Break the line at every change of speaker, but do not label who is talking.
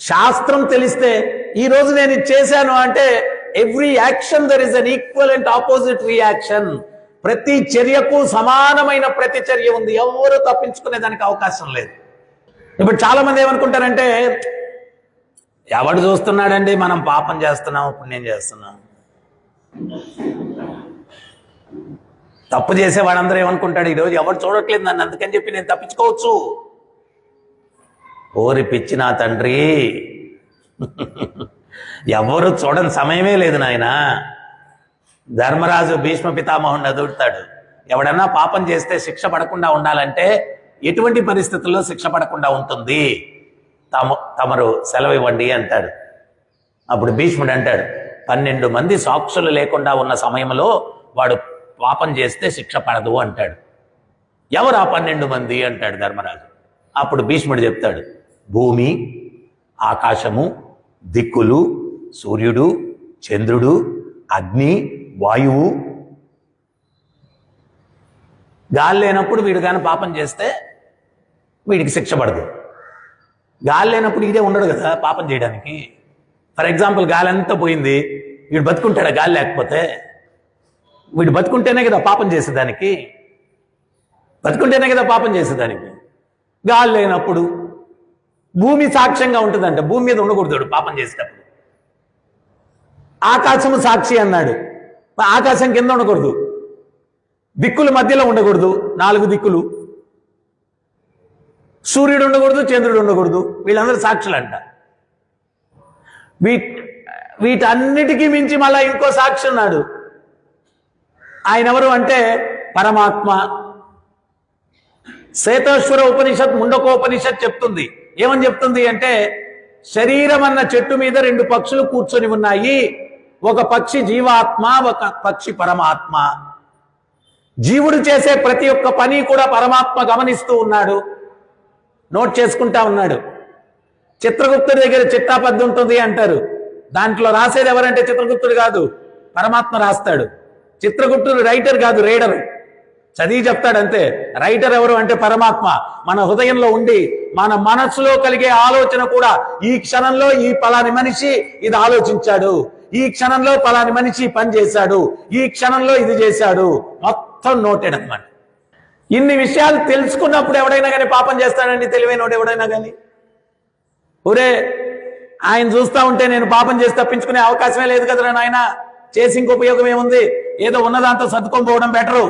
శాస్త్రం తెలిస్తే ఈ రోజు నేను ఇది చేశాను అంటే every action there is an equivalent opposite reaction. ప్రతి చర్యకు సమానమైన ప్రతి చర్య ఉంది, ఎవరు తప్పించుకునే దానికి అవకాశం లేదు. ఇప్పుడు చాలా మంది ఏమనుకుంటారంటే, ఎవడు చూస్తున్నాడండి, మనం పాపం చేస్తున్నాం పుణ్యం చేస్తున్నాం. తప్పు చేసే వాడందరూ ఏమనుకుంటాడు, ఈరోజు ఎవరు చూడట్లేదు నన్ను, అందుకని చెప్పి నేను తప్పించుకోవచ్చు. ఓరి పిచ్చి నా తండ్రి, ఎవరు చూడని సమయమే లేదు నాయన. ధర్మరాజు భీష్మ పితామహుడిని ఎదుగుతాడు, ఎవడన్నా పాపం చేస్తే శిక్ష పడకుండా ఉండాలంటే ఎటువంటి పరిస్థితుల్లో శిక్ష పడకుండా ఉంటుంది, తమరు సెలవు ఇవ్వండి అంటాడు. అప్పుడు భీష్ముడు అంటాడు, 12 మంది సాక్షులు లేకుండా ఉన్న సమయంలో వాడు పాపం చేస్తే శిక్ష పడదు అంటాడు. ఎవరు ఆ 12 మంది అంటాడు ధర్మరాజు. అప్పుడు భీష్ముడు చెప్తాడు, భూమి, ఆకాశము, దిక్కులు, సూర్యుడు, చంద్రుడు, అగ్ని, వాయువు. గాలి లేనప్పుడు వీడు కానీ పాపం చేస్తే వీడికి శిక్ష పడదు. గాలి లేనప్పుడు ఇదే ఉండడు కదా పాపం చేయడానికి. ఫర్ ఎగ్జాంపుల్, గాలి అంతా పోయింది, వీడు బతుకుంటాడా? గాలి లేకపోతే వీడు బతుకుంటేనే కదా పాపం చేసేదానికి, బతుకుంటేనే కదా పాపం చేసేదానికి. గాలి లేనప్పుడు భూమి సాక్ష్యంగా ఉంటుందంట, భూమి మీద ఉండకూడదు పాపం చేసేటప్పుడు. ఆకాశము సాక్షి అన్నాడు, ఆకాశం కింద ఉండకూడదు, దిక్కుల మధ్యలో ఉండకూడదు, 4 దిక్కులు. సూర్యుడు ఉండకూడదు, చంద్రుడు ఉండకూడదు, వీళ్ళందరూ సాక్షులు అంట. వీటన్నిటికీ మించి మళ్ళా ఇంకో సాక్షి ఉన్నాడు. ఆయన ఎవరు అంటే పరమాత్మ. శ్వేతేశ్వర ఉపనిషత్, ముండకోపనిషత్ చెప్తుంది. ఏమని చెప్తుంది అంటే, శరీరం అన్న చెట్టు మీద 2 పక్షులు కూర్చొని ఉన్నాయి. ఒక పక్షి జీవాత్మ, ఒక పక్షి పరమాత్మ. జీవుడు చేసే ప్రతి ఒక్క పని కూడా పరమాత్మ గమనిస్తూ ఉన్నాడు, నోట్ చేసుకుంటా ఉన్నాడు. చిత్రగుప్తుడి దగ్గర చిట్టాపద్దు ఉంటుంది అంటారు, దాంట్లో రాసేది ఎవరంటే చిత్రగుప్తుడు కాదు, పరమాత్మ రాస్తాడు. చిత్రగుప్తుడు రైటర్ కాదు, రీడర్, చదివి చెప్తాడు అంతే. రైటర్ ఎవరు అంటే పరమాత్మ. మన హృదయంలో ఉండి మన మనస్సులో కలిగే ఆలోచన కూడా, ఈ క్షణంలో ఈ పలాని మనిషి ఇది ఆలోచించాడు, ఈ క్షణంలో పలాని మనిషి పని చేశాడు, ఈ క్షణంలో ఇది చేశాడు, మొత్తం నోటెడ్ అన్నమాట. ఇన్ని విషయాలు తెలుసుకున్నప్పుడు ఎవడైనా కానీ పాపం చేస్తాడండి, తెలివైనోడు ఎవడైనా కానీ. ఒరే, ఆయన చూస్తా ఉంటే నేను పాపం చేసి తప్పించుకునే అవకాశమే లేదు కదరా నాయన, చేసి ఇంక ఉపయోగం ఏముంది, ఏదో ఉన్నదాంతో సర్దుకొని పోవడం బెటరు.